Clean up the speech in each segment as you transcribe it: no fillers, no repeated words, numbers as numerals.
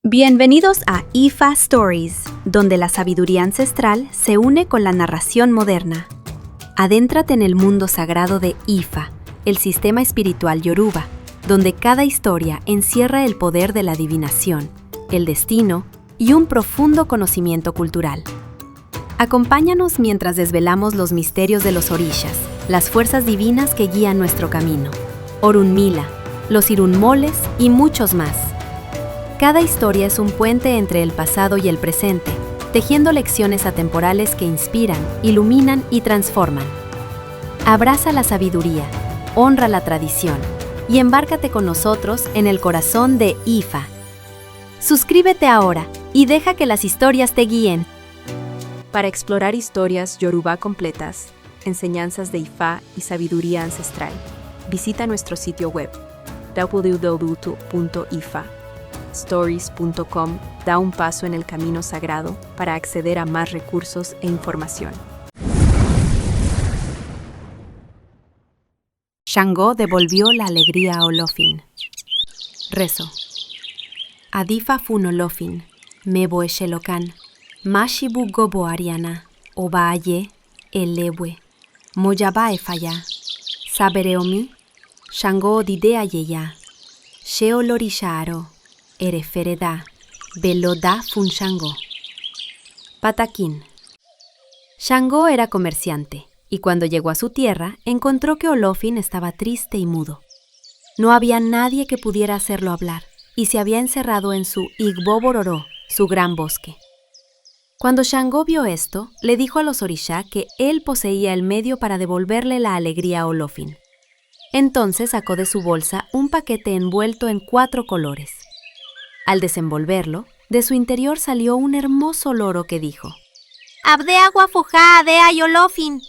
Bienvenidos a Ifa Stories, donde la sabiduría ancestral se une con la narración moderna. Adéntrate en el mundo sagrado de Ifa, el sistema espiritual yoruba, donde cada historia encierra el poder de la adivinación, el destino y un profundo conocimiento cultural. Acompáñanos mientras desvelamos los misterios de los orishas, las fuerzas divinas que guían nuestro camino, Orunmila, los Irunmoles y muchos más. Cada historia es un puente entre el pasado y el presente, tejiendo lecciones atemporales que inspiran, iluminan y transforman. Abraza la sabiduría, honra la tradición y embárcate con nosotros en el corazón de Ifa. Suscríbete ahora y deja que las historias te guíen. Para explorar historias yoruba completas, enseñanzas de Ifa y sabiduría ancestral, visita nuestro sitio web www.ifa.stories.com. Da un paso en el camino sagrado para acceder a más recursos e información. Shango devolvió la alegría a Olofin. Rezo. Adifa fun Olofin, mebo eshelokan, mashibu gobo ariana, obaaye, elewe, moyaba efaya, sabereomi, Shango didea yeya, sheolorishaaro, erefereda, veloda fun Shango. Pataquín. Shango era comerciante, y cuando llegó a su tierra, encontró que Olofin estaba triste y mudo. No había nadie que pudiera hacerlo hablar, y se había encerrado en su Igbobororó, su gran bosque. Cuando Shango vio esto, le dijo a los orishá que él poseía el medio para devolverle la alegría a Olofin. Entonces sacó de su bolsa un paquete envuelto en 4 colores. Al desenvolverlo, de su interior salió un hermoso loro que dijo: Abde agua fujá, adea y Olofin.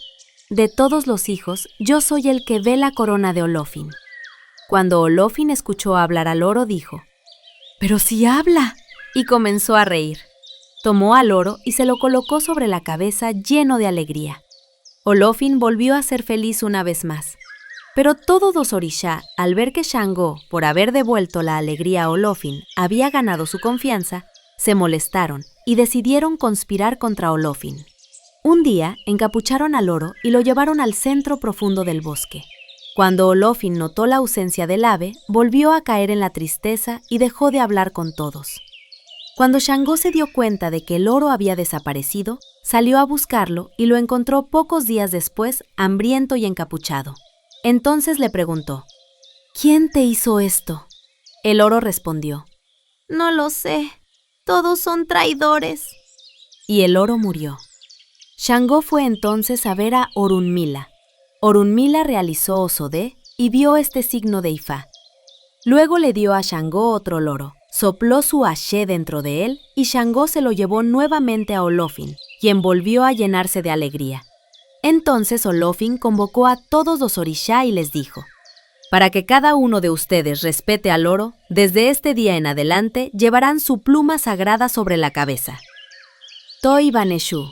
De todos los hijos, yo soy el que ve la corona de Olofin. Cuando Olofin escuchó hablar al loro, dijo: ¡Pero sí habla! Y comenzó a reír. Tomó al loro y se lo colocó sobre la cabeza lleno de alegría. Olofin volvió a ser feliz una vez más. Pero todos los orishá, al ver que Shango, por haber devuelto la alegría a Olofin, había ganado su confianza, se molestaron y decidieron conspirar contra Olofin. Un día, encapucharon al loro y lo llevaron al centro profundo del bosque. Cuando Olofin notó la ausencia del ave, volvió a caer en la tristeza y dejó de hablar con todos. Cuando Shango se dio cuenta de que el loro había desaparecido, salió a buscarlo y lo encontró pocos días después, hambriento y encapuchado. Entonces le preguntó: ¿Quién te hizo esto? El loro respondió: No lo sé, todos son traidores. Y el loro murió. Shango fue entonces a ver a Orunmila. Orunmila realizó osodé y vio este signo de Ifá. Luego le dio a Shango otro loro, sopló su ashé dentro de él y Shango se lo llevó nuevamente a Olofin, quien volvió a llenarse de alegría. Entonces Olofin convocó a todos los orishá y les dijo: para que cada uno de ustedes respete al loro, desde este día en adelante llevarán su pluma sagrada sobre la cabeza. Toi Baneshu,